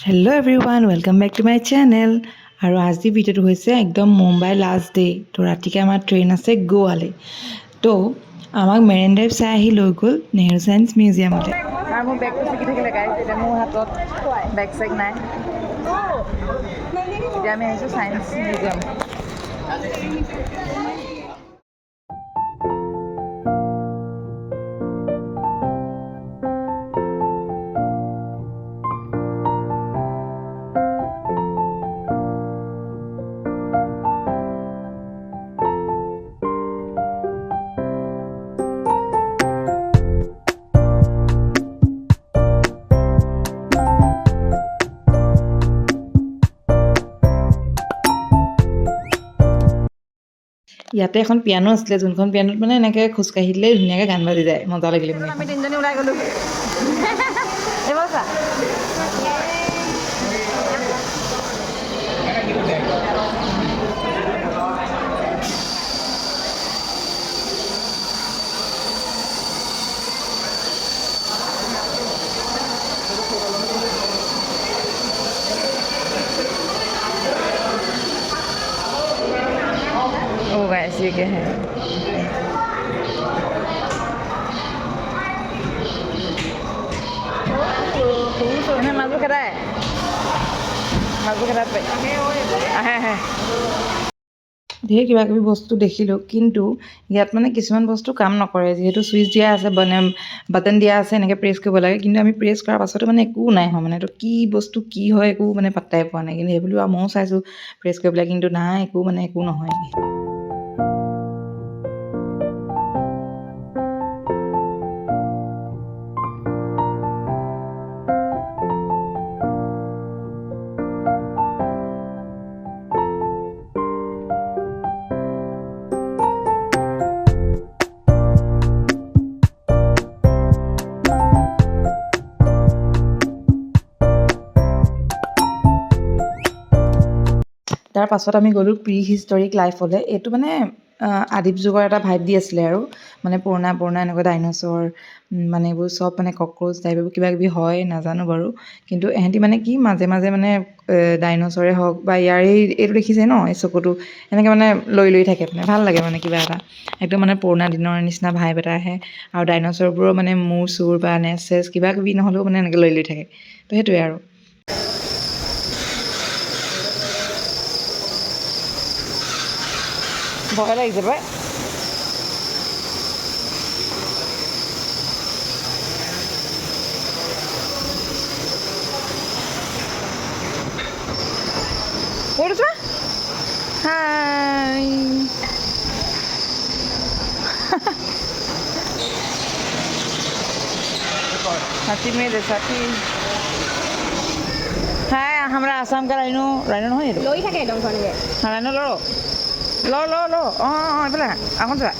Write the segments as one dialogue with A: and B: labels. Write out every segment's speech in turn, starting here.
A: Hello' everyone welcome back to my channel. আৰু আজি ভিডিঅ'টো হৈছে একদম মুম্বাই লাষ্ট ডে'। তো ৰাতিকৈ আমাৰ ট্ৰেইন আছে গোৱালৈ। তো আমাক মেৰিন ড্ৰাইভ চাই আহি লৈ গ'ল নেহৰু ছায়েন্স মিউজিয়ামলৈ। আৰু মোৰ বেগটো চিকি থাকিলে গাইজ, এতিয়া মোৰ হাতত বেগ চেগ নাই। এতিয়া আমি আহিছোঁ ছায়েন্স মিউজিয়াম। ইয়াতে এখন পিয়ানো আছিলে, যোনখন পিয়ানোত মানে এনেকৈ খোজকাঢ়ি দিলে ধুনীয়াকৈ গান বাজি যায়, মজা লাগিলে। আমি তিনিজনী ওলাই গ'লোঁ। ओ गाइस ये क्या है? মাজু খেদাই আহে ঢেৰ কিবা কিবি বস্তু দেখিলোঁ, কিন্তু ইয়াত মানে কিছুমান বস্তু কাম নকৰে। যিহেতু চুইচ দিয়া আছে, বাটন দিয়া আছে, এনেকৈ প্ৰেছ কৰিব লাগে, কিন্তু আমি প্ৰেছ কৰাৰ পাছতো মানে একো নাই হোৱা। মানে এইটো কি বস্তু কি হয় একো মানে পাত্তাই পোৱা নাই। কিন্তু সেইবুলি আৰু ময়ো চাইছোঁ প্ৰেছ কৰি পেলাই, কিন্তু নাই, একো নহয়। তাৰ পাছত আমি গ'লোঁ প্ৰি হিষ্টৰিক লাইফলৈ। এইটো মানে আদিম যুগৰ এটা ভাইব দি আছিলে আৰু মানে পুৰণা এনেকুৱা ডাইন'ছৰ মানে এইবোৰ চব মানে কক্ৰ'চ টাইপ এইবোৰ কিবা কিবি হয়, নাজানো বাৰু। কিন্তু এহেঁতি মানে কি মাজে মাজে মানে ডাইন'ছৰে হওক বা ইয়াৰ এইটো দেখিছে ন, এই চকুটো এনেকৈ মানে লৈ থাকে, মানে ভাল লাগে মানে কিবা এটা একদম মানে পুৰণা দিনৰ নিচিনা ভাইব এটা আহে। আৰু ডাইন'ছৰবোৰৰ মানে মূৰ চুৰ বা নেচ চেচ কিবা কিবি নহ'লেও মানে এনেকৈ লৈ থাকে। তো সেইটোৱে আৰু ভয় লাগিছে পাই। উঠিছা? হাই साथी में दे साथी हाय हमारा आसाम का राइनो নহয় এইটো লৈ থাকে একদম ধৰণে ৰাইনো লো এইফালে এখন চোৱা,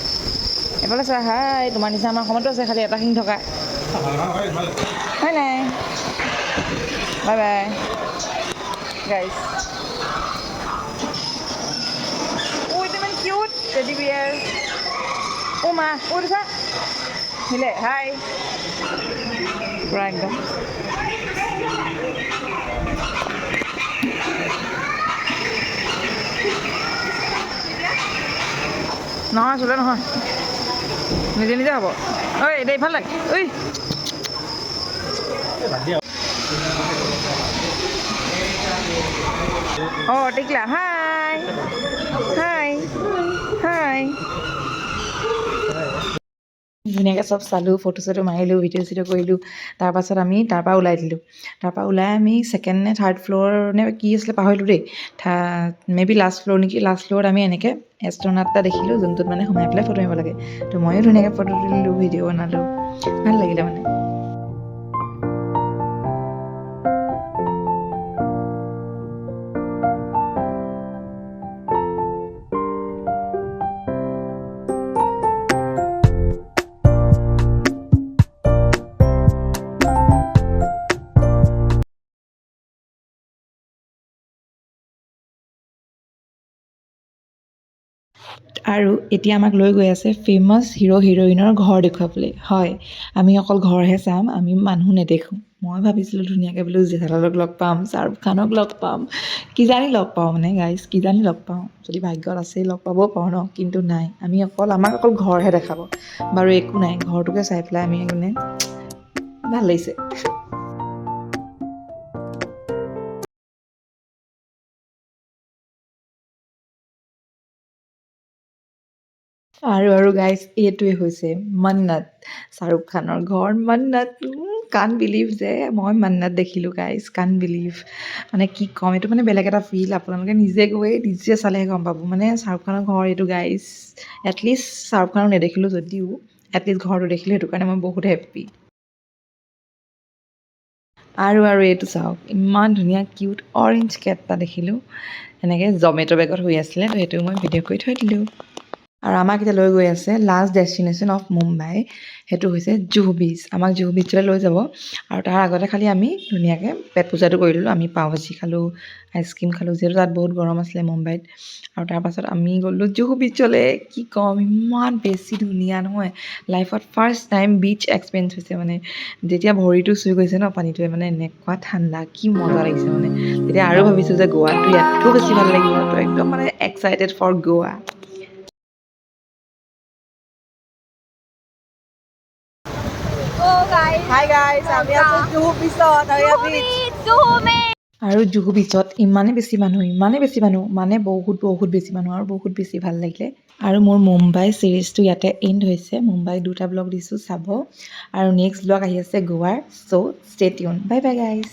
A: এইফালে চোৱা। হাই তোমাৰ নিচিনা আমাৰ অসমতো আছে, খালি এটা শিং থকা। হয় নাই? বাই বাই গাইজ। ইমান কিউট টেডি বিয়াৰ। মা উঠিছা হিলে হাই পুৰা একদম নহয় চুলে নহয়, নিজে নিজে হ'ব। ঐ এতিয়া ইফালে ঐ অঁ টিকলা হাই হাই হাই। ধুনীয়াকৈ চব চালোঁ, ফটো চটো মাৰিলোঁ, ভিডিঅ' চিডিঅ' কৰিলোঁ। তাৰপাছত আমি তাৰপৰা ওলাই দিলোঁ। তাৰপৰা ওলাই আমি ছেকেণ্ড নে থাৰ্ড ফ্ল'ৰ নে কি আছিলে পাহৰিলোঁ দেই, মে বি লাষ্ট ফ্ল'ৰ নেকি। লাষ্ট ফ্ল'ৰত আমি এনেকৈ এষ্ট্ৰ'নাট এটা দেখিলোঁ, যোনটোত মানে সোমাই পেলাই ফটো মাৰিব লাগে। তো ময়ো ধুনীয়াকৈ ফটো তুলিলোঁ, ভিডিঅ' বনালোঁ, ভাল লাগিলে মানে। আৰু এতিয়া আমাক লৈ গৈ আছে ফেমাছ হিৰ' হিৰইনৰ ঘৰ দেখুৱাবলৈ হয় আমি অকল ঘৰহে চাম আমি মানুহ নেদেখোঁ মই ভাবিছিলোঁ ধুনীয়াকৈ বোলো জেঠালালক লগ পাম শ্বাহৰুখ খানক লগ পাম কিজানি লগ পাওঁ মানে গাইজ কিজানি লগ পাওঁ যদি ভাগ্যত আছেই লগ পাবও পাৰোঁ ন কিন্তু নাই আমি আমাক অকল ঘৰহে দেখাব বাৰু একো নাই ঘৰটোকে চাই পেলাই আমি মানে ভাল লাগিছে আৰু গাইজ এইটোৱে হৈছে মন্নত শ্বাহৰুখ খানৰ ঘৰ মন্নত কান বিলিভ যে মই মন্নত দেখিলোঁ গাইজ কান বিলিভ মানে কি ক'ম এইটো মানে বেলেগ এটা ফিল আপোনালোকে নিজে গৈ নিজে চালেহে গম পাব মানে শ্বাহৰুখ খানৰ ঘৰ এইটো গাইজ এটলিষ্ট শ্বাহৰুখ খানক নেদেখিলোঁ যদিও এটলিষ্ট ঘৰটো দেখিলোঁ সেইটো কাৰণে মই বহুত হেপ্পী আৰু এইটো চাওক ইমান ধুনীয়া কিউট অৰেঞ্জ কেট এটা দেখিলোঁ এনেকৈ জমেট' বেগত শুই আছিলে তো সেইটো মই ভিডিঅ' কৰি থৈ দিলোঁ আৰু আমাক এতিয়া লৈ গৈ আছে লাষ্ট ডেষ্টিনেশ্যন অফ মুম্বাই সেইটো হৈছে জুহু বিচ আমাক জুহু বিচলৈ লৈ যাব আৰু তাৰ আগতে খালি আমি ধুনীয়াকৈ পেট পূজাটো কৰি দিলোঁ আমি পাও ভাজি খালোঁ আইচক্ৰীম খালোঁ যিহেতু তাত বহুত গৰম আছিলে মুম্বাইত আৰু তাৰপাছত আমি গ'লোঁ জুহু বিচলৈ কি ক'ম ইমান বেছি ধুনীয়া নহয় লাইফত ফাৰ্ষ্ট টাইম বিচ এক্সপেৰিয়েঞ্চ হৈছে মানে যেতিয়া ভৰিটো চুই গৈছে ন পানীটোৱে মানে এনেকুৱা ঠাণ্ডা কি মজা লাগিছে মানে তেতিয়া আৰু ভাবিছোঁ যে গোৱাটো ইয়াতকৈও বেছি ভাল লাগিব তো একদম মানে excited for Goa
B: Hi guys, আমি আছো জুহু বিচত
A: আৰু জুহু বিচত ইমানেই বেছি মানুহ মানে বহুত বেছি মানুহ আৰু বহুত বেছি ভাল লাগিলে আৰু মোৰ মুম্বাই ছিৰিজটো ইয়াতে এণ্ড হৈছে মুম্বাই 2টা ব্লগ দিছোঁ চাব আৰু নেক্সট ব্লগ আহি আছে গোৱাৰ so' stay tuned bye bye guys